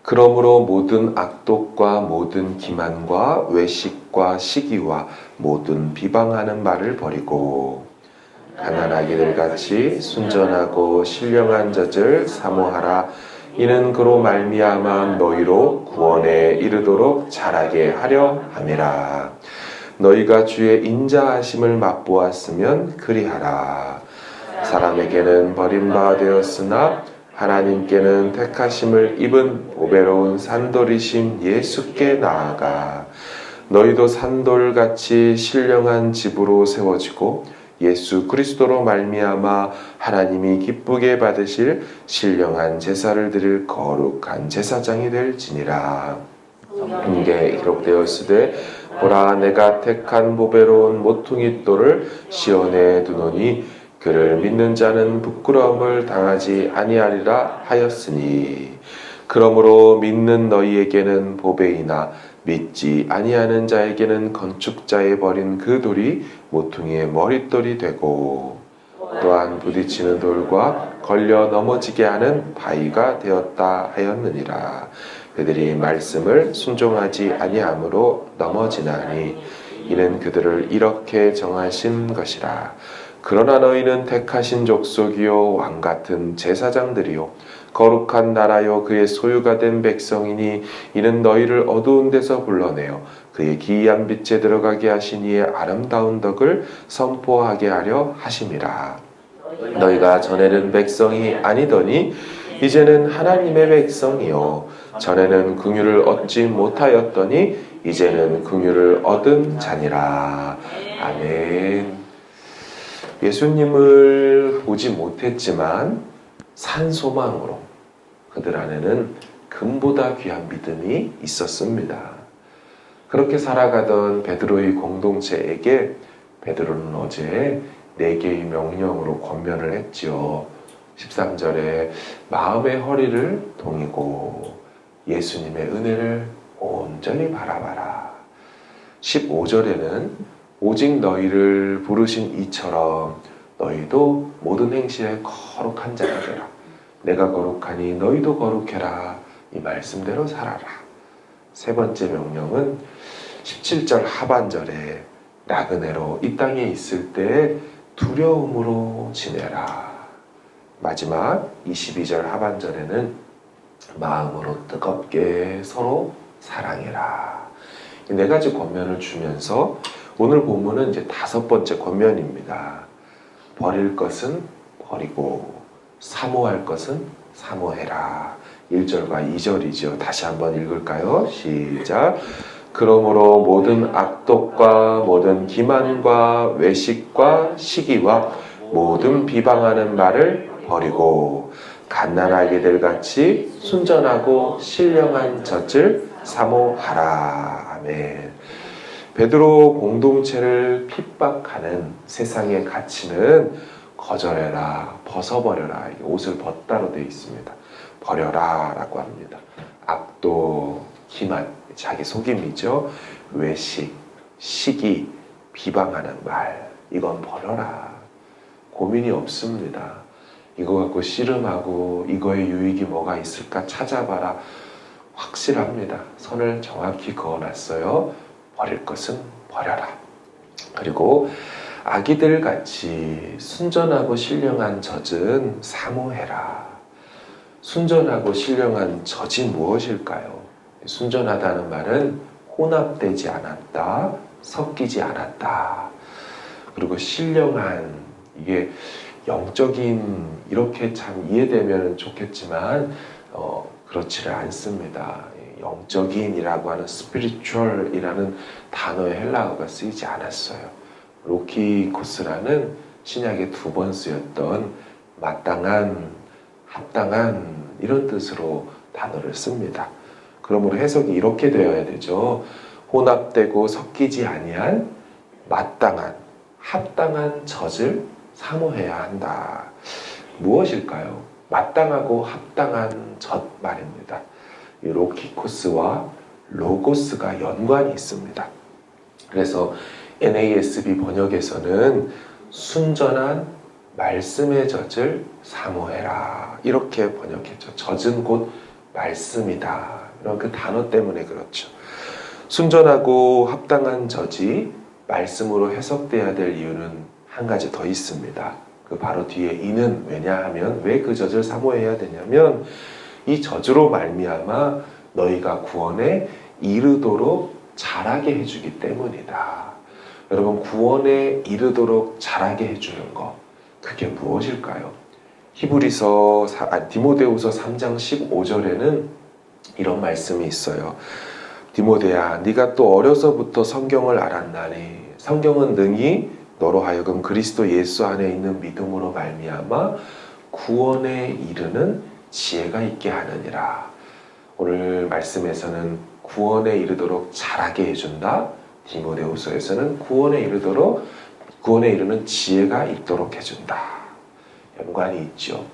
그러므로 모든 악독과 모든 기만과 외식과 시기와 모든 비방하는 말을 버리고 가난하기들 같이 순전하고 신령한 젖을 사모하라. 이는 그로 말미암아 너희로 구원에 이르도록 자라게 하려 함이라. 너희가 주의 인자하심을 맛보았으면 그리하라. 사람에게는 버림받아 되었으나 하나님께는 택하심을 입은 보배로운 산돌이신 예수께 나아가 너희도 산돌같이 신령한 집으로 세워지고 예수 그리스도로 말미암아 하나님이 기쁘게 받으실 신령한 제사를 드릴 거룩한 제사장이 될지니라. 이게 기록되었으되 보라 내가 택한 보배로운 모퉁이 돌을 시온에 두노니 그를 믿는 자는 부끄러움을 당하지 아니하리라 하였으니 그러므로 믿는 너희에게는 보배이나 믿지 아니하는 자에게는 건축자의 버린 그 돌이 모퉁이의 머릿돌이 되고 또한 부딪히는 돌과 걸려 넘어지게 하는 바위가 되었다 하였느니라. 그들이 말씀을 순종하지 아니함으로 넘어지나니 이는 그들을 이렇게 정하신 것이라. 그러나 너희는 택하신 족속이요 왕같은 제사장들이요 거룩한 나라요 그의 소유가 된 백성이니 이는 너희를 어두운 데서 불러내어 그의 기이한 빛에 들어가게 하신 이의 아름다운 덕을 선포하게 하려 하심이라. 너희가 전에는 백성이 아니더니 이제는 하나님의 백성이요 전에는 긍휼을 얻지 못하였더니 이제는 긍휼을 얻은 자니라. 아멘. 예수님을 보지 못했지만 산 소망으로 그들 안에는 금보다 귀한 믿음이 있었습니다. 그렇게 살아가던 베드로의 공동체에게 베드로는 어제 4개의 명령으로 권면을 했지요. 13절에 마음의 허리를 동이고 예수님의 은혜를 온전히 바라봐라. 15절에는 오직 너희를 부르신 이처럼 너희도 모든 행실에 거룩한 자가 되라. 내가 거룩하니 너희도 거룩해라. 이 말씀대로 살아라. 세 번째 명령은 17절 하반절에 나그네로 이 땅에 있을 때 두려움으로 지내라. 마지막 22절 하반절에는 마음으로 뜨겁게 서로 사랑해라. 이 4가지 권면을 주면서 오늘 본문은 이제 5번째 권면입니다. 버릴 것은 버리고 사모할 것은 사모해라. 1절과 2절이죠. 다시 한번 읽을까요? 시작. 그러므로 모든 악독과 모든 기만과 외식과 시기와 모든 비방하는 말을 버리고 갓난아기들 같이 순전하고 신령한 젖을 사모하라. 아멘. 베드로 공동체를 핍박하는 세상의 가치는 거절해라, 벗어버려라. 옷을 벗다로 되어 있습니다. 버려라 라고 합니다. 악독, 기만, 자기 속임이죠. 외식, 시기, 비방하는 말, 이건 버려라. 고민이 없습니다. 이거 갖고 씨름하고 이거의 유익이 뭐가 있을까 찾아봐라. 확실합니다. 선을 정확히 그어놨어요. 버릴 것은 버려라. 그리고 아기들 같이 순전하고 신령한 젖은 사모해라. 순전하고 신령한 젖이 무엇일까요? 순전하다는 말은 혼합되지 않았다, 섞이지 않았다. 그리고 신령한, 이게 영적인, 이렇게 참 이해되면 좋겠지만 그렇지를 않습니다. 영적인이라고 하는 spiritual이라는 단어의 헬라어가 쓰이지 않았어요. 로키코스라는 신약에 2번 쓰였던 마땅한, 합당한 이런 뜻으로 단어를 씁니다. 그러므로 해석이 이렇게 되어야 되죠. 혼합되고 섞이지 아니한 마땅한, 합당한 젖을 사모해야 한다. 무엇일까요? 마땅하고 합당한 젖 말입니다. 이 로키코스와 로고스가 연관이 있습니다. 그래서 NASB 번역에서는 순전한 말씀의 젖을 사모해라 이렇게 번역했죠. 젖은 곧 말씀이다. 이런 그 단어 때문에 그렇죠. 순전하고 합당한 젖이 말씀으로 해석돼야 될 이유는 한 가지 더 있습니다. 그 바로 뒤에 이는 왜냐하면 왜 그 젖을 사모해야 되냐면 이 젖으로 말미암아 너희가 구원에 이르도록 자라게 해주기 때문이다. 여러분 구원에 이르도록 자라게 해주는 것 그게 무엇일까요? 디모데후서 3장 15절에는 이런 말씀이 있어요. 디모데야 네가 또 어려서부터 성경을 알았나니 성경은 능히 너로 하여금 그리스도 예수 안에 있는 믿음으로 말미암아 구원에 이르는 지혜가 있게 하느니라. 오늘 말씀에서는 구원에 이르도록 자라게 해준다. 디모데후서에서는 구원에 이르는 지혜가 있도록 해준다. 연관이 있죠.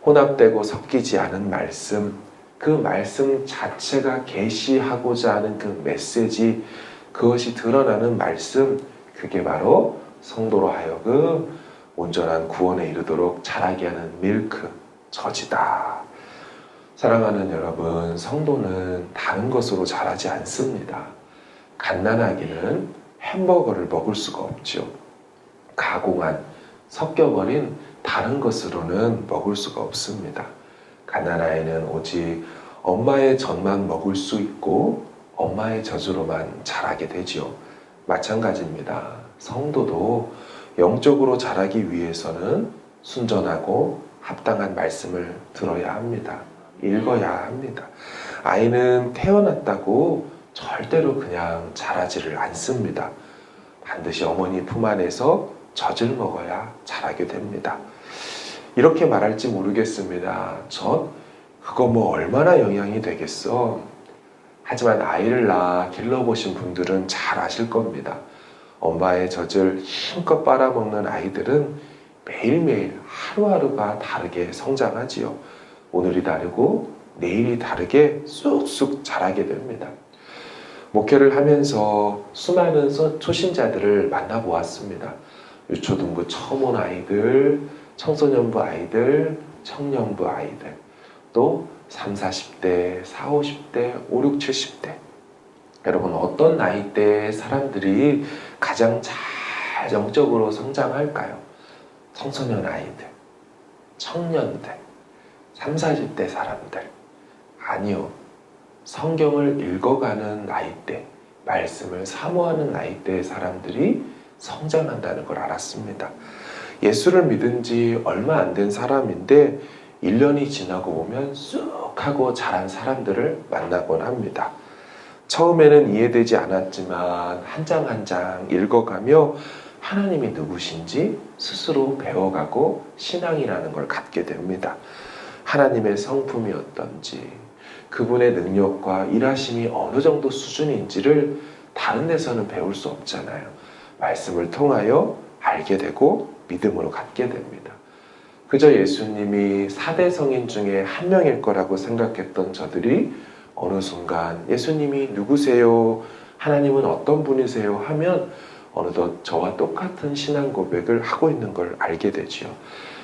혼합되고 섞이지 않은 말씀, 그 말씀 자체가 계시하고자 하는 그 메시지, 그것이 드러나는 말씀, 그게 바로 성도로 하여금 온전한 구원에 이르도록 자라게 하는 밀크, 젖이다. 사랑하는 여러분, 성도는 다른 것으로 자라지 않습니다. 갓난아기는 햄버거를 먹을 수가 없죠. 가공한, 섞여버린 다른 것으로는 먹을 수가 없습니다. 갓난아이는 오직 엄마의 젖만 먹을 수 있고 엄마의 젖으로만 자라게 되지요. 마찬가지입니다. 성도도 영적으로 자라기 위해서는 순전하고 합당한 말씀을 들어야 합니다. 읽어야 합니다. 아이는 태어났다고 절대로 그냥 자라지를 않습니다. 반드시 어머니 품 안에서 젖을 먹어야 자라게 됩니다. 이렇게 말할지 모르겠습니다. 젖? 그거 뭐 얼마나 영향이 되겠어? 하지만 아이를 낳아 길러보신 분들은 잘 아실 겁니다. 엄마의 젖을 힘껏 빨아먹는 아이들은 매일매일 하루하루가 다르게 성장하지요. 오늘이 다르고 내일이 다르게 쑥쑥 자라게 됩니다. 목회를 하면서 수많은 초신자들을 만나보았습니다. 유초등부 처음 온 아이들, 청소년부 아이들, 청년부 아이들, 또 30, 40대, 40, 50대, 50, 70대. 여러분 어떤 나이대의 사람들이 가장 잘 영적으로 성장할까요? 청소년 아이들, 청년들, 30, 40대 사람들. 아니요. 성경을 읽어가는 나이대, 말씀을 사모하는 나이대의 사람들이 성장한다는 걸 알았습니다. 예수를 믿은 지 얼마 안 된 사람인데 1년이 지나고 보면 쑥 하고 자란 사람들을 만나곤 합니다. 처음에는 이해되지 않았지만 한 장 한 장 읽어가며 하나님이 누구신지 스스로 배워가고 신앙이라는 걸 갖게 됩니다. 하나님의 성품이 어떤지, 그분의 능력과 일하심이 어느 정도 수준인지를 다른 데서는 배울 수 없잖아요. 말씀을 통하여 알게 되고 믿음으로 갖게 됩니다. 그저 예수님이 4대 성인 중에 한 명일 거라고 생각했던 저들이 어느 순간 예수님이 누구세요? 하나님은 어떤 분이세요? 하면 어느덧 저와 똑같은 신앙 고백을 하고 있는 걸 알게 되지요.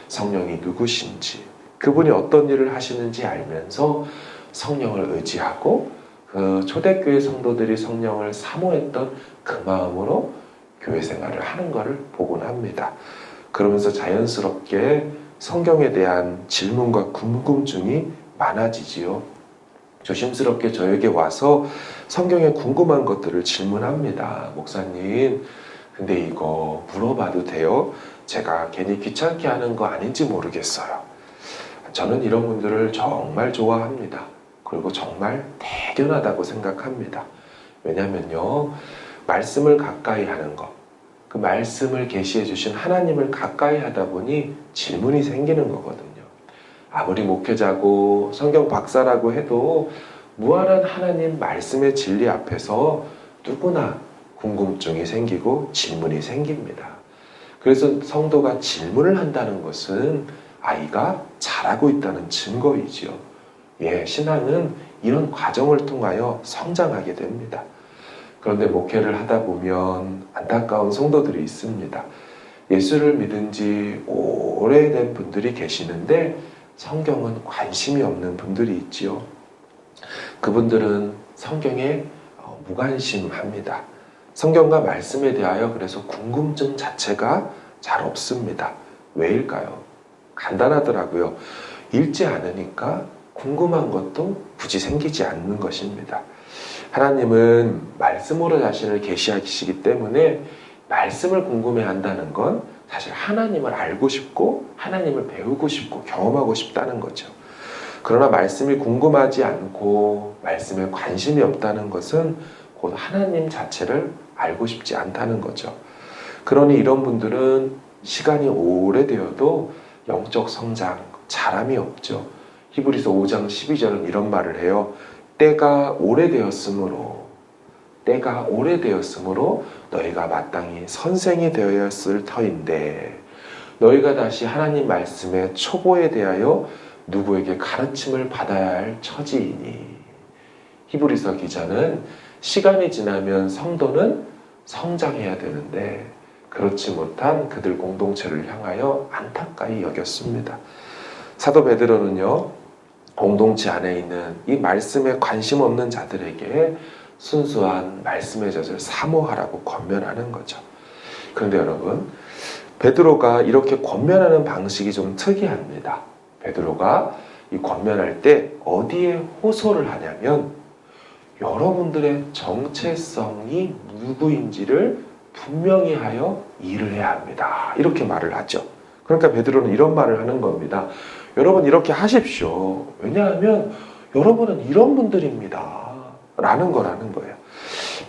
성령이 누구신지, 그분이 어떤 일을 하시는지 알면서 성령을 의지하고 그 초대교회 성도들이 성령을 사모했던 그 마음으로 교회 생활을 하는 것을 보곤 합니다. 그러면서 자연스럽게 성경에 대한 질문과 궁금증이 많아지지요. 조심스럽게 저에게 와서 성경에 궁금한 것들을 질문합니다. 목사님, 근데 이거 물어봐도 돼요? 제가 괜히 귀찮게 하는 거 아닌지 모르겠어요. 저는 이런 분들을 정말 좋아합니다. 그리고 정말 대견하다고 생각합니다. 왜냐면요, 말씀을 가까이 하는 것, 그 말씀을 계시해 주신 하나님을 가까이 하다 보니 질문이 생기는 거거든요. 아무리 목회자고 성경 박사라고 해도 무한한 하나님 말씀의 진리 앞에서 누구나 궁금증이 생기고 질문이 생깁니다. 그래서 성도가 질문을 한다는 것은 아이가 잘하고 있다는 증거이지요. 신앙은 이런 과정을 통하여 성장하게 됩니다. 그런데 목회를 하다 보면 안타까운 성도들이 있습니다. 예수를 믿은 지 오래된 분들이 계시는데 성경은 관심이 없는 분들이 있지요. 그분들은 성경에 무관심합니다. 성경과 말씀에 대하여 그래서 궁금증 자체가 잘 없습니다. 왜일까요? 간단하더라고요. 읽지 않으니까 궁금한 것도 굳이 생기지 않는 것입니다. 하나님은 말씀으로 자신을 계시하시기 때문에 말씀을 궁금해한다는 건 사실 하나님을 알고 싶고 하나님을 배우고 싶고 경험하고 싶다는 거죠. 그러나 말씀이 궁금하지 않고 말씀에 관심이 없다는 것은 곧 하나님 자체를 알고 싶지 않다는 거죠. 그러니 이런 분들은 시간이 오래되어도 영적 성장, 자람이 없죠. 히브리서 5장 12절은 이런 말을 해요. 때가 오래되었으므로 너희가 마땅히 선생이 되었을 터인데 너희가 다시 하나님 말씀의 초보에 대하여 누구에게 가르침을 받아야 할 처지이니. 히브리서 기자는 시간이 지나면 성도는 성장해야 되는데 그렇지 못한 그들 공동체를 향하여 안타까이 여겼습니다. 사도 베드로는요, 공동체 안에 있는 이 말씀에 관심 없는 자들에게 순수한 말씀의 젖을 사모하라고 권면하는 거죠. 그런데 여러분, 베드로가 이렇게 권면하는 방식이 좀 특이합니다. 베드로가 이 권면할 때 어디에 호소를 하냐면 여러분들의 정체성이 누구인지를 분명히 하여 일을 해야 합니다. 이렇게 말을 하죠. 그러니까 베드로는 이런 말을 하는 겁니다. 여러분 이렇게 하십시오. 왜냐하면 여러분은 이런 분들입니다. 라는 거라는 거예요.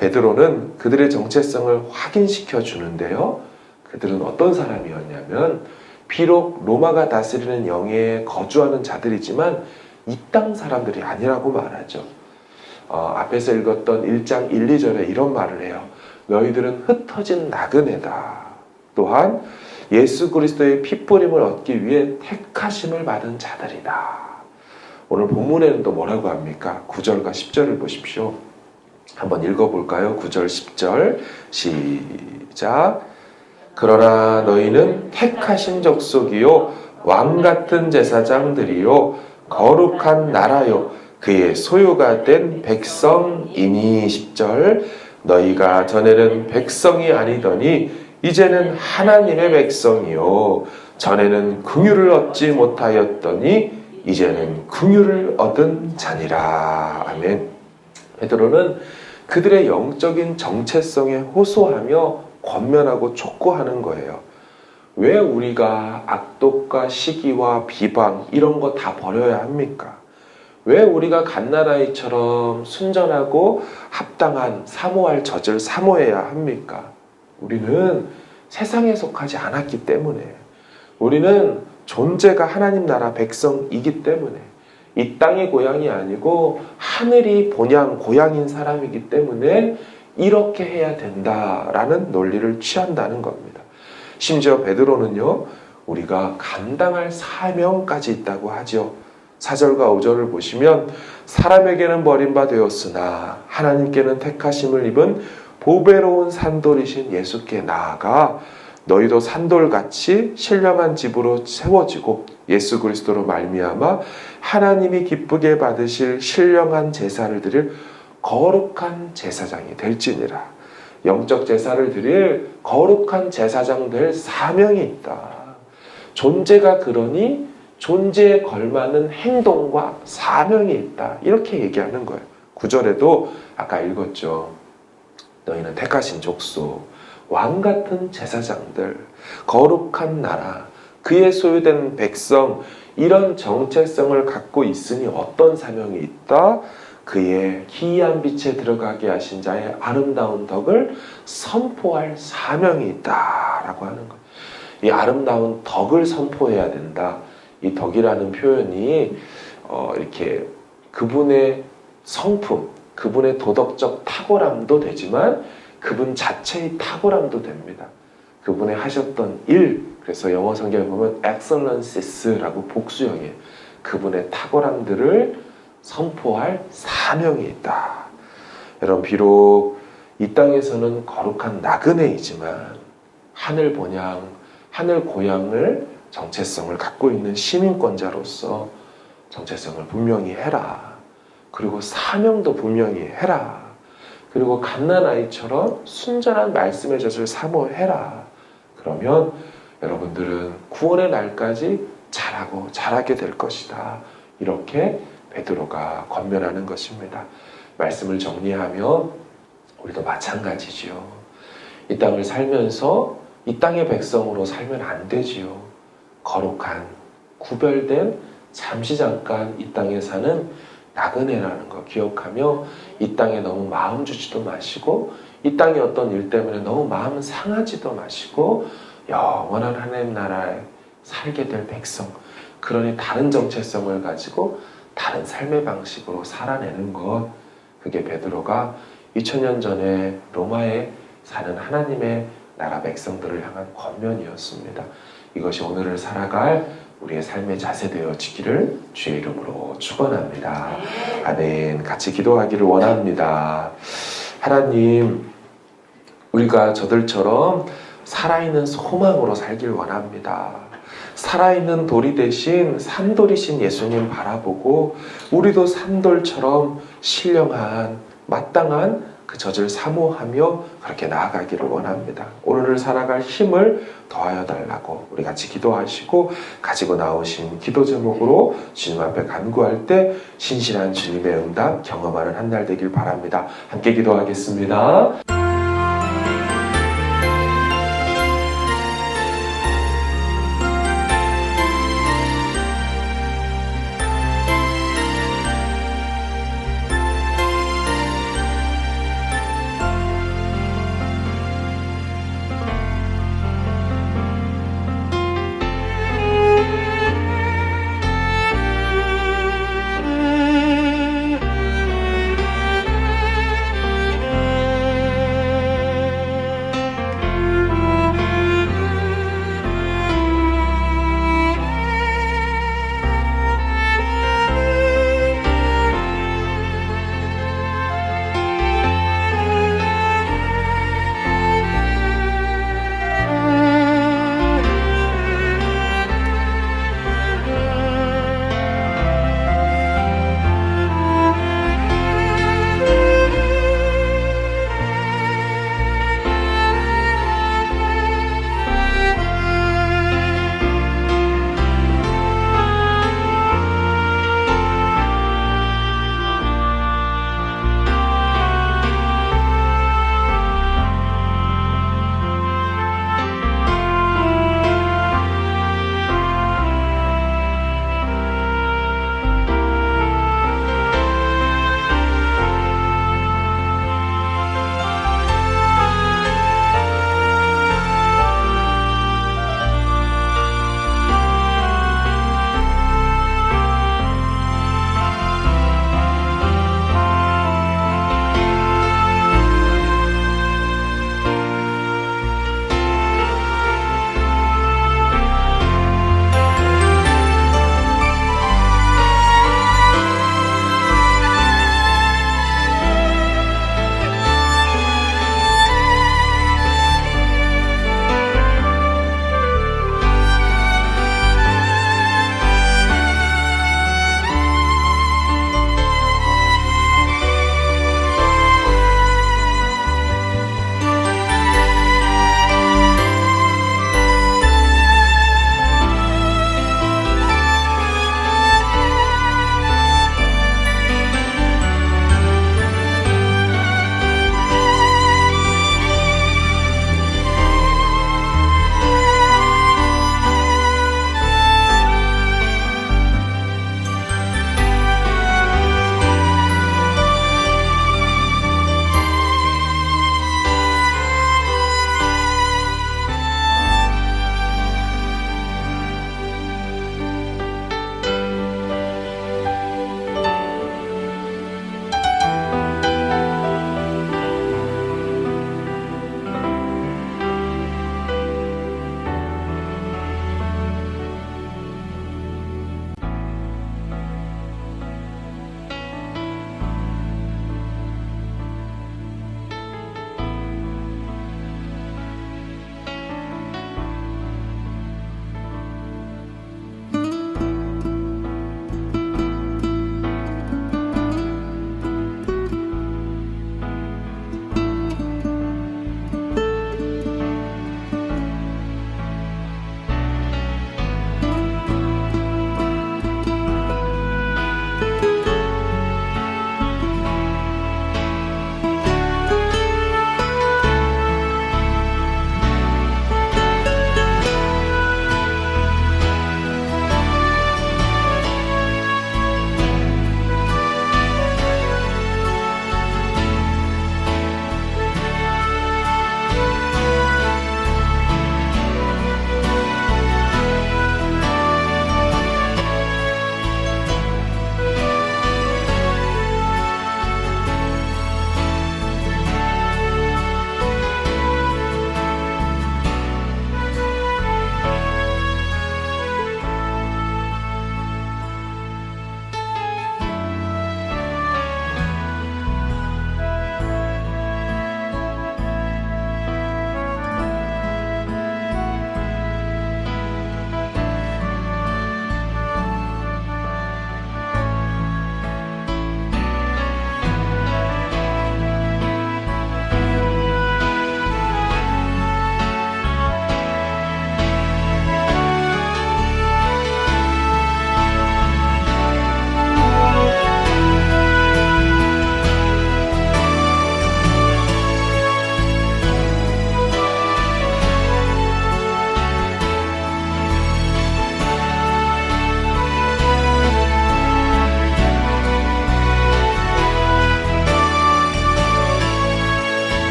베드로는 그들의 정체성을 확인시켜 주는데요. 그들은 어떤 사람이었냐면 비록 로마가 다스리는 영해에 거주하는 자들이지만 이 땅 사람들이 아니라고 말하죠. 앞에서 읽었던 1장 1, 2절에 이런 말을 해요. 너희들은 흩어진 나그네다. 또한 예수 그리스도의 핏부림을 얻기 위해 택하심을 받은 자들이다. 오늘 본문에는 또 뭐라고 합니까? 9절과 10절을 보십시오. 한번 읽어볼까요? 9절 10절 시작. 그러나 너희는 택하신 족속이요 왕같은 제사장들이요 거룩한 나라요 그의 소유가 된 백성이니. 10절 너희가 전에는 백성이 아니더니 이제는 하나님의 백성이요 전에는 긍휼을 얻지 못하였더니 이제는 긍휼을 얻은 자니라. 아멘. 베드로는 그들의 영적인 정체성에 호소하며 권면하고 촉구하는 거예요. 왜 우리가 악독과 시기와 비방 이런 거 다 버려야 합니까? 왜 우리가 갓나라이처럼 순전하고 합당한 사모할 젖을 사모해야 합니까? 우리는 세상에 속하지 않았기 때문에, 우리는 존재가 하나님 나라 백성이기 때문에, 이 땅이 고향이 아니고 하늘이 본향 고향인 사람이기 때문에 이렇게 해야 된다라는 논리를 취한다는 겁니다. 심지어 베드로는요, 우리가 감당할 사명까지 있다고 하죠. 4절과 5절을 보시면 사람에게는 버림바 되었으나 하나님께는 택하심을 입은 보배로운 산돌이신 예수께 나아가 너희도 산돌같이 신령한 집으로 세워지고 예수 그리스도로 말미암아 하나님이 기쁘게 받으실 신령한 제사를 드릴 거룩한 제사장이 될지니라. 영적 제사를 드릴 거룩한 제사장 될 사명이 있다. 존재가 그러니 존재에 걸맞는 행동과 사명이 있다. 이렇게 얘기하는 거예요. 9절에도 아까 읽었죠. 너희는 택하신 족속, 왕같은 제사장들, 거룩한 나라, 그의 소유된 백성, 이런 정체성을 갖고 있으니 어떤 사명이 있다? 그의 기이한 빛에 들어가게 하신 자의 아름다운 덕을 선포할 사명이 있다라고 하는 거예요. 이 아름다운 덕을 선포해야 된다. 이 덕이라는 표현이 이렇게 그분의 성품, 그분의 도덕적 탁월함도 되지만 그분 자체의 탁월함도 됩니다. 그분의 하셨던 일, 그래서 영어 성경에 보면 excellens라고 복수형이에요. 그분의 탁월함들을 선포할 사명이 있다. 여러분, 비록 이 땅에서는 거룩한 나그네이지만 하늘 본향, 하늘 고향을 정체성을 갖고 있는 시민권자로서 정체성을 분명히 해라. 그리고 사명도 분명히 해라. 그리고 갓난아이처럼 순전한 말씀의 젖을 사모해라. 그러면 여러분들은 구원의 날까지 잘하게 될 것이다. 이렇게 베드로가 권면하는 것입니다. 말씀을 정리하면 우리도 마찬가지지요. 이 땅을 살면서 이 땅의 백성으로 살면 안 되지요. 거룩한, 구별된, 잠시 잠깐 이 땅에 사는 나그네라는 거 기억하며 이 땅에 너무 마음 주지도 마시고 이 땅의 어떤 일 때문에 너무 마음 상하지도 마시고 영원한 하나님 나라에 살게 될 백성, 그러니 다른 정체성을 가지고 다른 삶의 방식으로 살아내는 것, 그게 베드로가 2000년 전에 로마에 사는 하나님의 나라 백성들을 향한 권면이었습니다. 이것이 오늘을 살아갈 우리의 삶의 자세 되어지기를 주의 이름으로 축원합니다. 아멘. 같이 기도하기를 원합니다. 하나님, 우리가 저들처럼 살아있는 소망으로 살길 원합니다. 살아있는 돌이 대신 산돌이신 예수님 바라보고 우리도 산돌처럼 신령한 마땅한 그 젖을 사모하며 그렇게 나아가기를 원합니다. 오늘을 살아갈 힘을 더하여 달라고 우리 같이 기도하시고 가지고 나오신 기도 제목으로 주님 앞에 간구할 때 신실한 주님의 응답 경험하는 한 날 되길 바랍니다. 함께 기도하겠습니다.